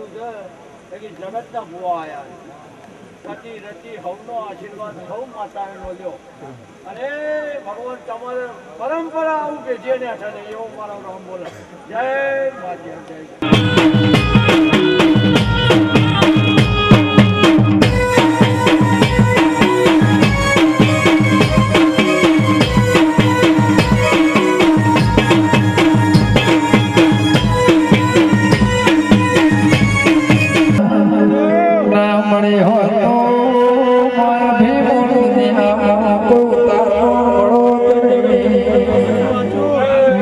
છે કે જગતના ભુવા આયા રચી રચી હવનો આશીર્વાદ સૌ માતાનો લ્યો અને ભગવાન તમારે પરંપરા આવું કે જેને ઠરે એવો મારો રામ બોલે જય માતા જય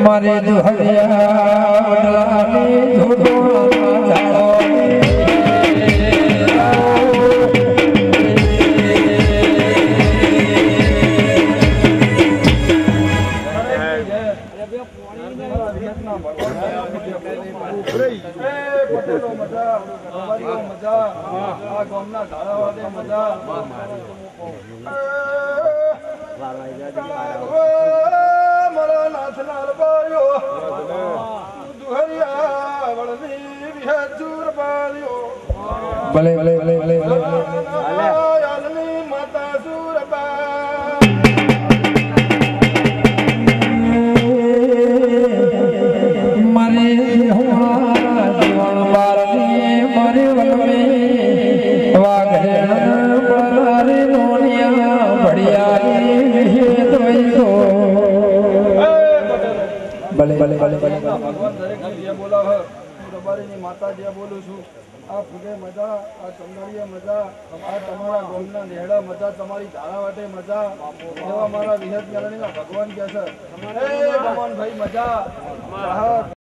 मारे दुहरिया वडलानी झूठो जाओ भले भले भले भले भले माता सूरबा मरे हमारा जीवन बारनी मरे वन में वाघेण बलारे रोनिया बढ़िया तो भले भले भले भले भगवान दरेक ने बोला है તમારી માતા જે બોલું છું આ ફૂગે મજા આ ચંદડીએ મજા આ તમારા ગોમના નેહડા મજા તમારી ધારા વાટે મજા એવા મારા વિહત મેળણીના ભગવાન કહે છે એ ભગવાન ભાઈ મજા